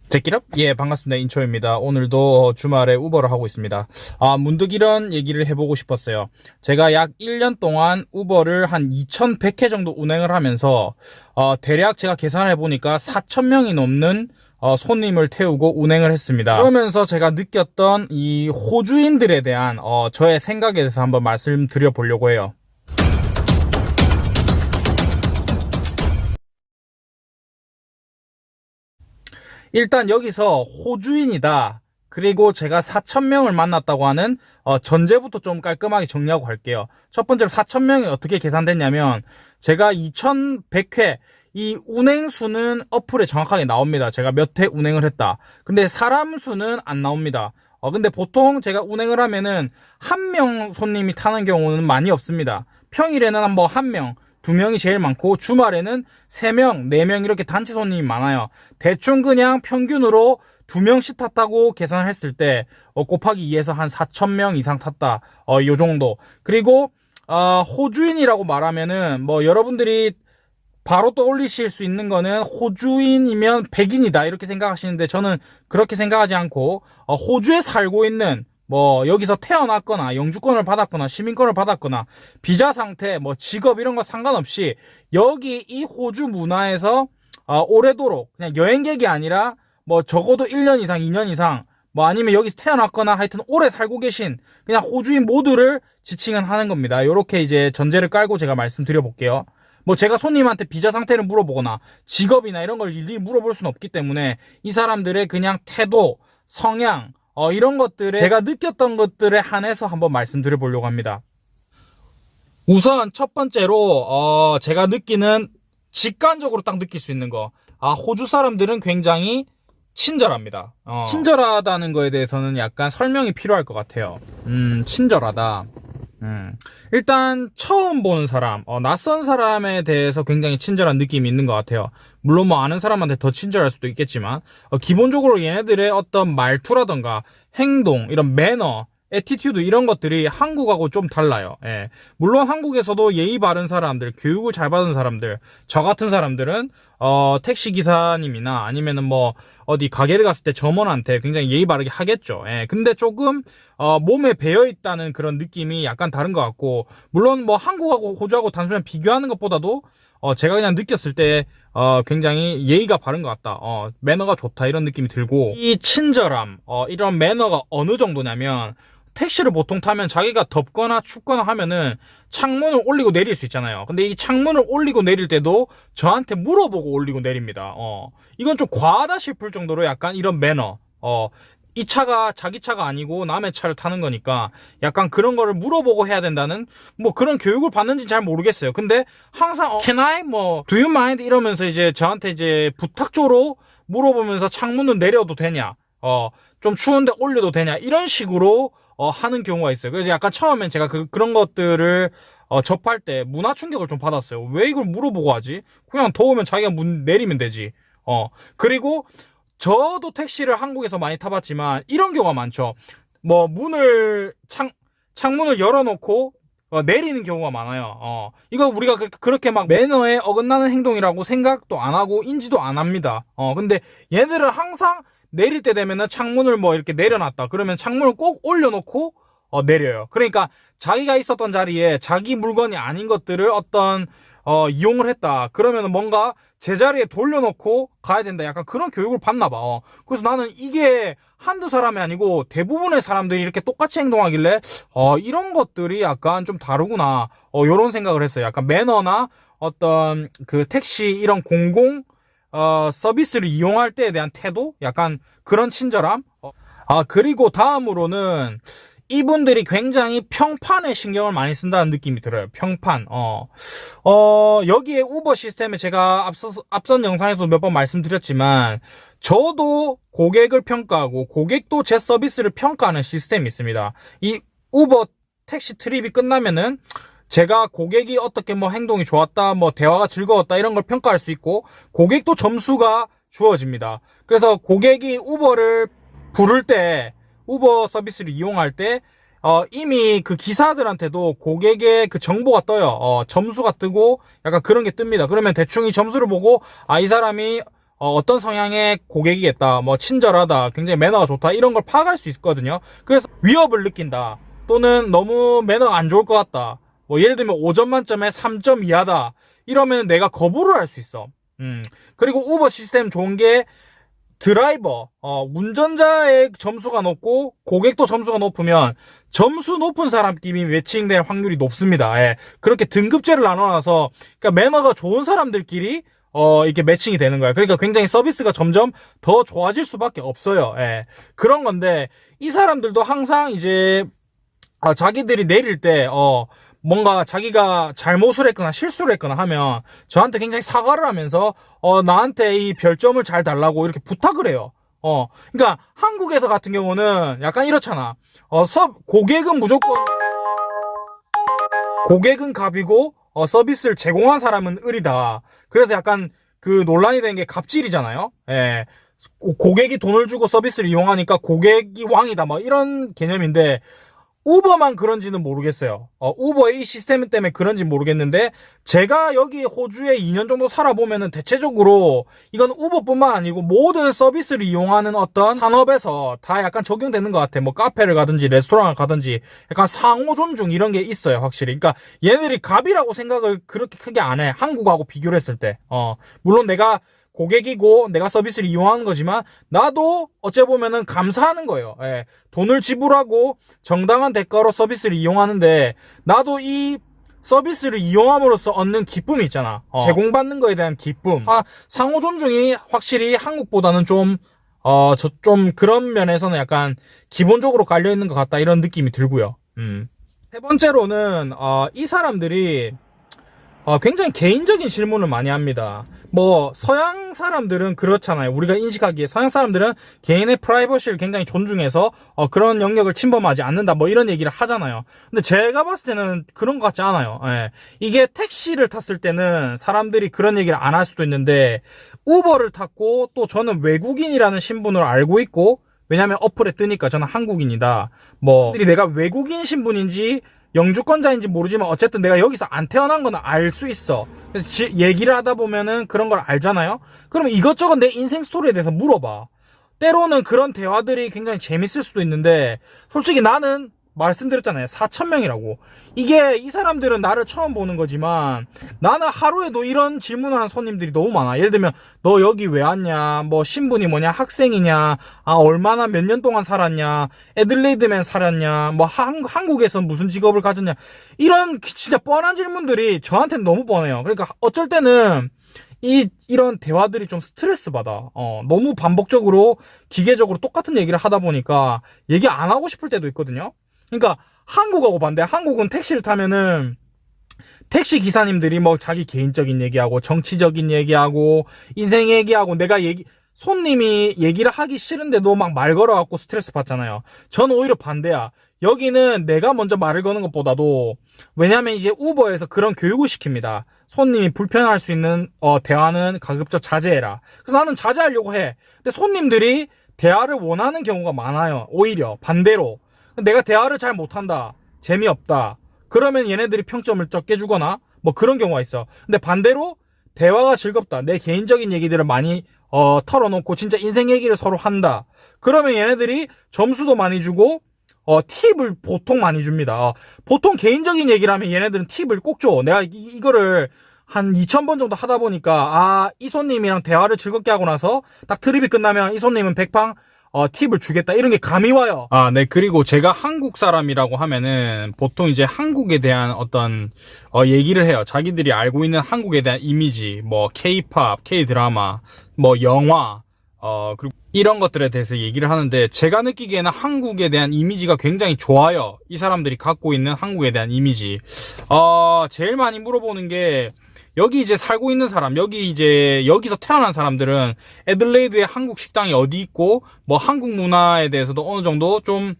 제끼럽? 예, 반갑습니다. 인초입니다. 오늘도 주말에 우버를 하고 있습니다. 문득 이런 얘기를 해보고 싶었어요. 제가 약 1년 동안 우버를 한 2,100회 정도 운행을 하면서, 대략 제가 계산을 해보니까 4,000명이 넘는 손님을 태우고 운행을 했습니다. 그러면서 제가 느꼈던 이 호주인들에 대한 저의 생각에 대해서 한번 말씀드려 보려고 해요. 일단 여기서 호주인이다, 그리고 제가 4,000명을 만났다고 하는 전제부터 좀 깔끔하게 정리하고 갈게요. 첫 번째로 4,000명이 어떻게 계산됐냐면, 제가 2,100회 이 운행 수는 어플에 정확하게 나옵니다. 제가 몇 회 운행을 했다. 근데 사람 수는 안 나옵니다. 근데 보통 제가 운행을 하면은 한 명 손님이 타는 경우는 많이 없습니다. 평일에는 한 명, 두 명이 제일 많고, 주말에는 3명, 4명 이렇게 단체 손님이 많아요. 대충 그냥 평균으로 2명씩 탔다고 계산을 했을 때 곱하기 2에서 한 4,000명 이상 탔다. 요 정도. 그리고 호주인이라고 말하면은 여러분들이 바로 떠올리실 수 있는 거는 호주인이면 백인이다 이렇게 생각하시는데, 저는 그렇게 생각하지 않고 호주에 살고 있는, 여기서 태어났거나 영주권을 받았거나 시민권을 받았거나 비자 상태, 직업 이런 거 상관없이 여기 이 호주 문화에서 오래도록 그냥 여행객이 아니라 적어도 1년 이상, 2년 이상, 아니면 여기서 태어났거나 하여튼 오래 살고 계신 그냥 호주인 모두를 지칭은 하는 겁니다. 요렇게 이제 전제를 깔고 제가 말씀드려 볼게요. 제가 손님한테 비자 상태를 물어보거나 직업이나 이런 걸 일일이 물어볼 수는 없기 때문에 이 사람들의 그냥 태도, 성향, 이런 것들에 제가 느꼈던 것들에 한해서 한번 말씀드려 보려고 합니다. 우선 첫 번째로 제가 느끼는, 직관적으로 딱 느낄 수 있는 거, 호주 사람들은 굉장히 친절합니다. 친절하다는 거에 대해서는 약간 설명이 필요할 것 같아요. 친절하다. 일단 처음 보는 사람, 낯선 사람에 대해서 굉장히 친절한 느낌이 있는 것 같아요. 물론 아는 사람한테 더 친절할 수도 있겠지만, 기본적으로 얘네들의 어떤 말투라던가 행동, 이런 매너, 애티튜드 이런 것들이 한국하고 좀 달라요. 예. 물론 한국에서도 예의 바른 사람들, 교육을 잘 받은 사람들, 저 같은 사람들은 택시 기사님이나 아니면은 어디 가게를 갔을 때 점원한테 굉장히 예의 바르게 하겠죠. 예. 근데 조금 몸에 배어 있다는 그런 느낌이 약간 다른 것 같고, 물론 한국하고 호주하고 단순히 비교하는 것보다도 제가 그냥 느꼈을 때 굉장히 예의가 바른 것 같다, 매너가 좋다 이런 느낌이 들고, 이 친절함, 이런 매너가 어느 정도냐면, 택시를 보통 타면 자기가 덥거나 춥거나 하면은 창문을 올리고 내릴 수 있잖아요. 근데 이 창문을 올리고 내릴 때도 저한테 물어보고 올리고 내립니다. 이건 좀 과하다 싶을 정도로 약간 이런 매너, 이 차가 자기 차가 아니고 남의 차를 타는 거니까 약간 그런 거를 물어보고 해야 된다는 그런 교육을 받는지 잘 모르겠어요. 근데 항상 can I do you mind 이러면서 이제 저한테 이제 부탁조로 물어보면서 창문을 내려도 되냐, 좀 추운데 올려도 되냐 이런 식으로 하는 경우가 있어요. 그래서 약간 처음엔 제가 그런 것들을 접할 때 문화 충격을 좀 받았어요. 왜 이걸 물어보고 하지? 그냥 더우면 자기가 문 내리면 되지. 그리고 저도 택시를 한국에서 많이 타봤지만 이런 경우가 많죠. 창문을 열어놓고 내리는 경우가 많아요. 이거 우리가 그렇게 매너에 어긋나는 행동이라고 생각도 안 하고 인지도 안 합니다. 근데 얘들은 항상 내릴 때 되면은 창문을 이렇게 내려놨다 그러면 창문을 꼭 올려놓고 내려요. 그러니까 자기가 있었던 자리에 자기 물건이 아닌 것들을 이용을 했다 그러면은 뭔가 제자리에 돌려놓고 가야 된다, 약간 그런 교육을 받나 봐. 그래서 나는 이게 한두 사람이 아니고 대부분의 사람들이 이렇게 똑같이 행동하길래 이런 것들이 약간 좀 다르구나, 요런 생각을 했어요. 약간 매너나 어떤 그 택시 이런 공공 서비스를 이용할 때에 대한 태도, 약간 그런 친절함. 그리고 다음으로는 이분들이 굉장히 평판에 신경을 많이 쓴다는 느낌이 들어요. 평판. 여기에 우버 시스템에 제가 앞선 영상에서 몇 번 말씀드렸지만, 저도 고객을 평가하고 고객도 제 서비스를 평가하는 시스템이 있습니다. 이 우버 택시 트립이 끝나면은 제가 고객이 어떻게 행동이 좋았다, 대화가 즐거웠다 이런 걸 평가할 수 있고, 고객도 점수가 주어집니다. 그래서 고객이 우버를 부를 때, 우버 서비스를 이용할 때 이미 그 기사들한테도 고객의 그 정보가 떠요. 점수가 뜨고 약간 그런 게 뜹니다. 그러면 대충 이 점수를 보고 이 사람이 어떤 성향의 고객이겠다, 뭐 친절하다, 굉장히 매너가 좋다, 이런 걸 파악할 수 있거든요. 그래서 위협을 느낀다, 또는 너무 매너가 안 좋을 것 같다, 뭐 예를 들면 5점 만점에 3점 이하다, 이러면 내가 거부를 할 수 있어. 그리고 우버 시스템 좋은 게 드라이버, 운전자의 점수가 높고 고객도 점수가 높으면 점수 높은 사람끼리 매칭될 확률이 높습니다. 예. 그렇게 등급제를 나눠놔서, 그러니까 매너가 좋은 사람들끼리 이렇게 매칭이 되는 거야. 그러니까 굉장히 서비스가 점점 더 좋아질 수밖에 없어요. 예. 그런 건데, 이 사람들도 항상 이제 자기들이 내릴 때 뭔가 자기가 잘못을 했거나 실수를 했거나 하면 저한테 굉장히 사과를 하면서 나한테 이 별점을 잘 달라고 이렇게 부탁을 해요. 그러니까 한국에서 같은 경우는 약간 이렇잖아. 고객은 무조건 고객은 갑이고 서비스를 제공한 사람은 을이다. 그래서 약간 그 논란이 된 게 갑질이잖아요. 예. 고객이 돈을 주고 서비스를 이용하니까 고객이 왕이다, 뭐 이런 개념인데, 우버만 그런지는 모르겠어요. 우버의 이 시스템 때문에 그런지 모르겠는데, 제가 여기 호주에 2년 정도 살아보면은 대체적으로 이건 우버뿐만 아니고 모든 서비스를 이용하는 어떤 산업에서 다 약간 적용되는 것 같아. 뭐 카페를 가든지 레스토랑을 가든지 약간 상호 존중 이런 게 있어요, 확실히. 그러니까 얘네들이 갑이라고 생각을 그렇게 크게 안 해. 한국하고 비교를 했을 때. 물론 내가 고객이고 내가 서비스를 이용하는 거지만 나도 어째 보면은 감사하는 거예요. 예. 돈을 지불하고 정당한 대가로 서비스를 이용하는데 나도 이 서비스를 이용함으로써 얻는 기쁨이 있잖아. 제공받는 거에 대한 기쁨. 상호 존중이 확실히 한국보다는 좀 그런 면에서는 약간 기본적으로 깔려 있는 것 같다, 이런 느낌이 들고요. 세 번째로는 이 사람들이 굉장히 개인적인 질문을 많이 합니다. 뭐 서양 사람들은 그렇잖아요. 우리가 인식하기에 서양 사람들은 개인의 프라이버시를 굉장히 존중해서 그런 영역을 침범하지 않는다, 뭐 이런 얘기를 하잖아요. 근데 제가 봤을 때는 그런 것 같지 않아요. 예. 이게 택시를 탔을 때는 사람들이 그런 얘기를 안 할 수도 있는데, 우버를 탔고 또 저는 외국인이라는 신분을 알고 있고, 왜냐면 어플에 뜨니까 저는 한국인이다, 뭐 내가 외국인 신분인지 영주권자인지 모르지만 어쨌든 내가 여기서 안 태어난 건 알 수 있어. 그래서 얘기를 하다 보면은 그런 걸 알잖아요. 그러면 이것저것 내 인생 스토리에 대해서 물어봐. 때로는 그런 대화들이 굉장히 재밌을 수도 있는데, 솔직히 나는 말씀드렸잖아요. 4,000명이라고. 이게 이 사람들은 나를 처음 보는 거지만 나는 하루에도 이런 질문하는 손님들이 너무 많아. 예를 들면 너 여기 왜 왔냐, 뭐 신분이 뭐냐, 학생이냐, 얼마나 몇 년 동안 살았냐, 애들레이드맨 살았냐, 뭐 한국에서 무슨 직업을 가졌냐, 이런 진짜 뻔한 질문들이 저한테는 너무 뻔해요. 그러니까 어쩔 때는 이런 대화들이 좀 스트레스 받아. 너무 반복적으로 기계적으로 똑같은 얘기를 하다 보니까 얘기 안 하고 싶을 때도 있거든요. 그러니까 한국하고 반대. 한국은 택시를 타면은 택시 기사님들이 뭐 자기 개인적인 얘기하고 정치적인 얘기하고 인생 얘기하고, 손님이 얘기를 하기 싫은데도 막 말 걸어갖고 스트레스 받잖아요. 전 오히려 반대야. 여기는 내가 먼저 말을 거는 것보다도, 왜냐면 이제 우버에서 그런 교육을 시킵니다. 손님이 불편할 수 있는 대화는 가급적 자제해라. 그래서 나는 자제하려고 해. 근데 손님들이 대화를 원하는 경우가 많아요. 오히려 반대로 내가 대화를 잘 못한다, 재미없다, 그러면 얘네들이 평점을 적게 주거나 뭐 그런 경우가 있어. 근데 반대로 대화가 즐겁다, 내 개인적인 얘기들을 많이 털어놓고 진짜 인생 얘기를 서로 한다, 그러면 얘네들이 점수도 많이 주고 팁을 보통 많이 줍니다. 보통 개인적인 얘기를 하면 얘네들은 팁을 꼭 줘. 내가 이거를 한 2,000번 정도 하다 보니까 이 손님이랑 대화를 즐겁게 하고 나서 딱 트립이 끝나면 이 손님은 100방 팁을 주겠다, 이런 게 감이 와요. 네. 그리고 제가 한국 사람이라고 하면은 보통 이제 한국에 대한 어떤 얘기를 해요. 자기들이 알고 있는 한국에 대한 이미지, 뭐 K-팝, K-드라마, 뭐 영화, 그리고 이런 것들에 대해서 얘기를 하는데, 제가 느끼기에는 한국에 대한 이미지가 굉장히 좋아요. 이 사람들이 갖고 있는 한국에 대한 이미지. 제일 많이 물어보는 게, 여기 이제 살고 있는 사람, 여기서 태어난 사람들은 애들레이드에 한국 식당이 어디 있고, 뭐 한국 문화에 대해서도 어느 정도 좀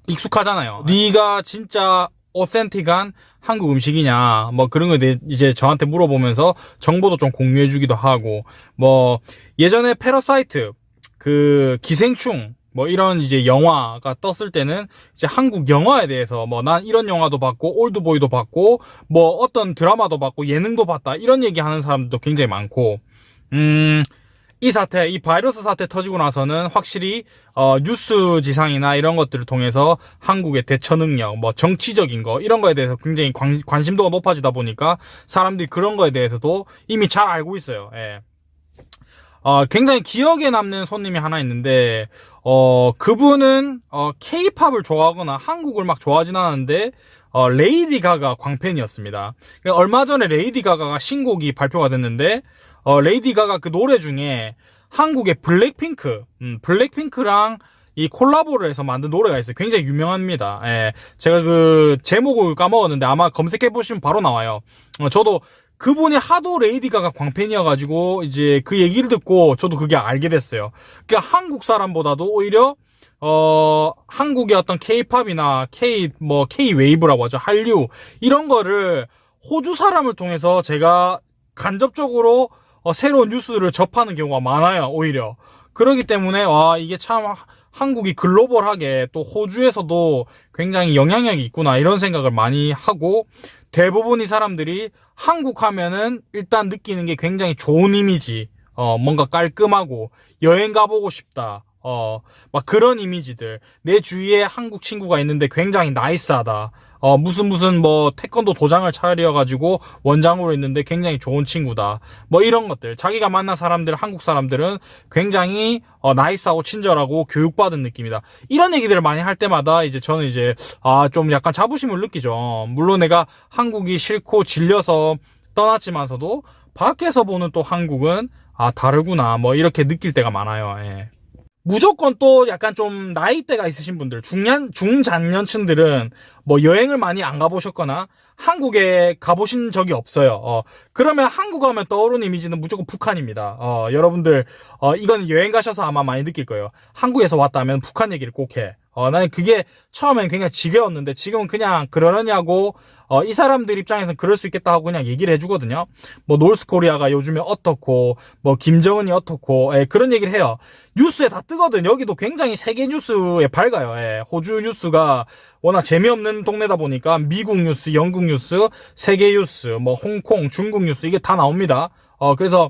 익숙하잖아요. 네가 진짜 오센틱한 한국 음식이냐, 뭐 그런 거 이제 저한테 물어보면서 정보도 좀 공유해주기도 하고, 뭐 예전에 패러사이트, 그 기생충, 뭐 이런 이제 영화가 떴을 때는 이제 한국 영화에 대해서 뭐 난 이런 영화도 봤고 올드보이도 봤고 뭐 어떤 드라마도 봤고 예능도 봤다, 이런 얘기 하는 사람들도 굉장히 많고, 이 사태, 이 바이러스 사태 터지고 나서는 확실히 뉴스 지상이나 이런 것들을 통해서 한국의 대처 능력, 뭐 정치적인 거 이런 거에 대해서 굉장히 관심도가 높아지다 보니까 사람들이 그런 거에 대해서도 이미 잘 알고 있어요. 예. 굉장히 기억에 남는 손님이 하나 있는데 그분은 K-팝을 좋아하거나 한국을 막 좋아하진 않았는데 레이디 가가 광팬이었습니다. 얼마 전에 레이디 가가가 신곡이 발표가 됐는데 레이디 가가 그 노래 중에 한국의 블랙핑크랑 이 콜라보를 해서 만든 노래가 있어요. 굉장히 유명합니다. 예, 제가 그 제목을 까먹었는데 아마 검색해 보시면 바로 나와요. 저도 그분이 하도 레이디 가가 광팬이어가지고 이제 그 얘기를 듣고 저도 그게 알게 됐어요. 그러니까 한국 사람보다도 오히려 한국의 어떤 K-팝이나 K-웨이브라고 하죠. 한류 이런 거를 호주 사람을 통해서 제가 간접적으로 새로운 뉴스를 접하는 경우가 많아요. 오히려 그렇기 때문에 이게 참 한국이 글로벌하게 또 호주에서도 굉장히 영향력이 있구나 이런 생각을 많이 하고, 대부분 이 사람들이 한국 하면은 일단 느끼는 게 굉장히 좋은 이미지, 뭔가 깔끔하고 여행 가보고 싶다, 막 그런 이미지들. 내 주위에 한국 친구가 있는데 굉장히 나이스하다, 무슨 뭐 태권도 도장을 차려가지고 원장으로 있는데 굉장히 좋은 친구다, 뭐 이런 것들. 자기가 만난 사람들, 한국 사람들은 굉장히 나이스하고 친절하고 교육받은 느낌이다, 이런 얘기들을 많이 할 때마다 이제 저는 이제 좀 약간 자부심을 느끼죠. 물론 내가 한국이 싫고 질려서 떠났지만서도 밖에서 보는 또 한국은 다르구나, 뭐 이렇게 느낄 때가 많아요. 예. 무조건 또 약간 좀 나이대가 있으신 분들, 중장년층들은 뭐 여행을 많이 안 가보셨거나 한국에 가보신 적이 없어요. 그러면 한국 하면 떠오르는 이미지는 무조건 북한입니다. 여러분들 이건 여행 가셔서 아마 많이 느낄 거예요. 한국에서 왔다면 북한 얘기를 꼭 해. 나는 그게 처음엔 굉장히 지겨웠는데 지금은 그냥 그러느냐고 이 사람들 입장에서는 그럴 수 있겠다 하고 그냥 얘기를 해주거든요. 뭐 노스코리아가 요즘에 어떻고 뭐 김정은이 어떻고, 그런 얘기를 해요. 뉴스에 다 뜨거든. 여기도 굉장히 세계 뉴스에 밝아요. 호주 뉴스가 워낙 재미없는 동네다 보니까 미국 뉴스, 영국 뉴스, 세계 뉴스, 뭐 홍콩, 중국 뉴스 이게 다 나옵니다. 그래서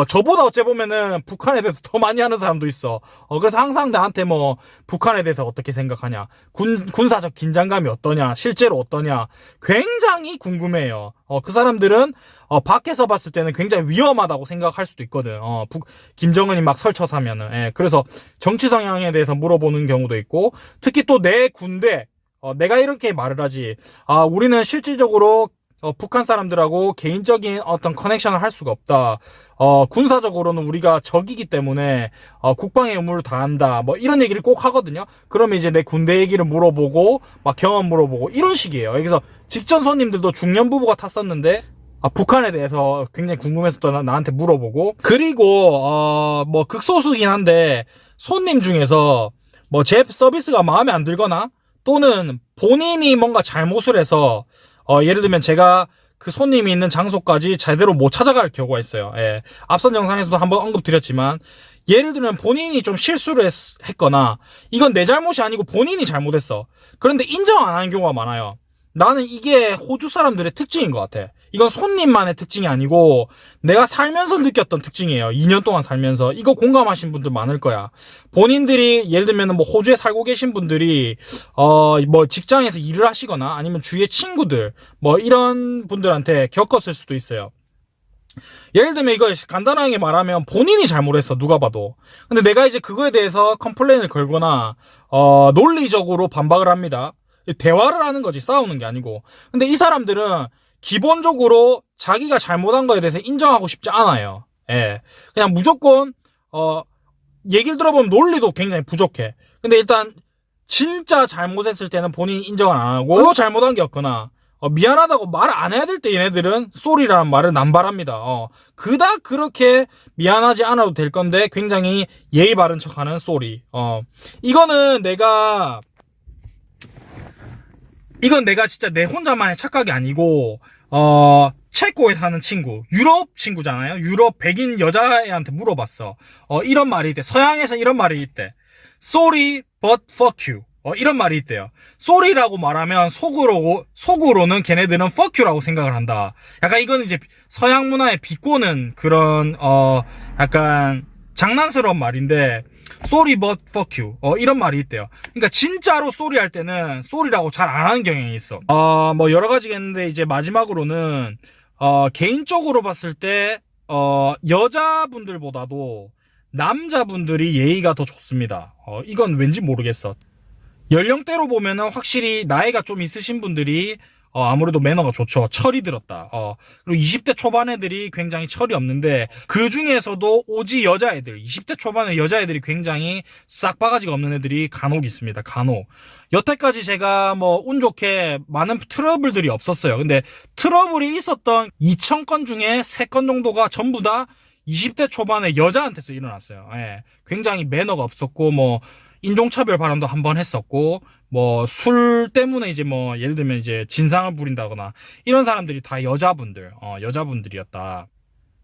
저보다 어째 보면은 북한에 대해서 더 많이 아는 사람도 있어. 그래서 항상 나한테 뭐 북한에 대해서 어떻게 생각하냐, 군사적 긴장감이 어떠냐, 실제로 어떠냐 굉장히 궁금해요. 그 사람들은 밖에서 봤을 때는 굉장히 위험하다고 생각할 수도 있거든. 김정은이 막 설쳐사면은. 그래서 정치 성향에 대해서 물어보는 경우도 있고, 특히 또 내 군대, 내가 이렇게 말을 하지. 우리는 실질적으로 북한 사람들하고 개인적인 어떤 커넥션을 할 수가 없다. 군사적으로는 우리가 적이기 때문에 국방의 의무를 다한다, 뭐 이런 얘기를 꼭 하거든요. 그러면 이제 내 군대 얘기를 물어보고 막 경험 물어보고 이런 식이에요. 여기서 직전 손님들도 중년 부부가 탔었는데 북한에 대해서 굉장히 궁금해서 또 나한테 물어보고, 그리고 뭐 극소수긴 한데 손님 중에서 뭐 제 서비스가 마음에 안 들거나 또는 본인이 뭔가 잘못을 해서 예를 들면 제가 그 손님이 있는 장소까지 제대로 못 찾아갈 경우가 있어요. 앞선 영상에서도 한번 언급드렸지만, 예를 들면 본인이 좀 실수를 했거나 이건 내 잘못이 아니고 본인이 잘못했어. 그런데 인정 안 하는 경우가 많아요. 나는 이게 호주 사람들의 특징인 것 같아. 이건 손님만의 특징이 아니고 내가 살면서 느꼈던 특징이에요. 2년 동안 살면서. 이거 공감하신 분들 많을 거야. 본인들이 예를 들면 뭐 호주에 살고 계신 분들이 뭐 직장에서 일을 하시거나 아니면 주위의 친구들 뭐 이런 분들한테 겪었을 수도 있어요. 예를 들면 이거 간단하게 말하면 본인이 잘못했어, 누가 봐도. 근데 내가 이제 그거에 대해서 컴플레인을 걸거나 논리적으로 반박을 합니다. 대화를 하는 거지, 싸우는 게 아니고. 근데 이 사람들은 기본적으로 자기가 잘못한 거에 대해서 인정하고 싶지 않아요. 그냥 무조건 얘기를 들어보면 논리도 굉장히 부족해. 근데 일단 진짜 잘못했을 때는 본인이 인정을 안 하고, 물론 잘못한 게 없거나 미안하다고 말 안 해야 될 때 얘네들은 쏘리라는 말을 남발합니다. 그닥 그렇게 미안하지 않아도 될 건데 굉장히 예의 바른 척하는 쏘리. 이건 내가 진짜 내 혼자만의 착각이 아니고 체코에 사는 친구, 유럽 친구잖아요. 유럽 백인 여자애한테 물어봤어. 이런 말이 있대. 서양에서 이런 말이 있대. Sorry but fuck you. 이런 말이 있대요. sorry라고 말하면 속으로는 걔네들은 fuck you라고 생각을 한다. 약간 이거는 이제 서양 문화에 비꼬는 그런 약간 장난스러운 말인데 sorry but fuck you 이런 말이 있대요. 그러니까 진짜로 sorry 할 때는 sorry라고 잘 안 하는 경향이 있어. 뭐 여러 가지가 있는데 이제 마지막으로는 개인적으로 봤을 때 여자분들보다도 남자분들이 예의가 더 좋습니다. 이건 왠지 모르겠어. 연령대로 보면은 확실히 나이가 좀 있으신 분들이 아무래도 매너가 좋죠. 철이 들었다. 그리고 20대 초반 애들이 굉장히 철이 없는데 그 중에서도 오지 여자애들 20대 초반의 여자애들이 굉장히 싹바가지가 없는 애들이 간혹 있습니다. 간혹. 여태까지 제가 뭐 운 좋게 많은 트러블들이 없었어요. 근데 트러블이 있었던 2000건 중에 3건 정도가 전부 다 20대 초반의 여자한테서 일어났어요. 예. 굉장히 매너가 없었고 뭐 인종차별 발언도 한번 했었고 뭐 술 때문에 이제 뭐 예를 들면 이제 진상을 부린다거나 이런 사람들이 다 여자분들이었다.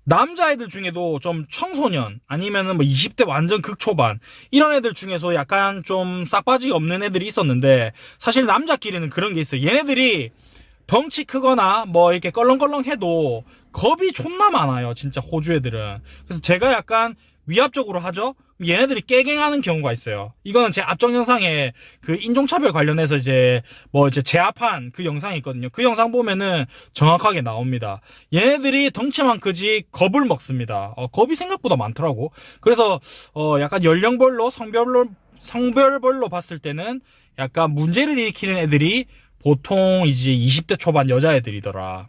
남자애들 중에도 좀 청소년 아니면은 뭐 20대 완전 극초반 이런 애들 중에서 약간 좀 싹바지 없는 애들이 있었는데 사실 남자끼리는 그런 게 있어요. 얘네들이 덩치 크거나 뭐 이렇게 껄렁껄렁 해도 겁이 존나 많아요. 진짜 호주 애들은. 그래서 제가 약간 위압적으로 하죠? 얘네들이 깨갱하는 경우가 있어요. 이거는 제 앞전 영상에 그 인종차별 관련해서 이제 뭐 이제 제압한 그 영상이 있거든요. 그 영상 보면은 정확하게 나옵니다. 얘네들이 덩치만 크지 겁을 먹습니다. 겁이 생각보다 많더라고. 그래서 약간 연령별로 성별별로 봤을 때는 약간 문제를 일으키는 애들이 보통 이제 20대 초반 여자애들이더라.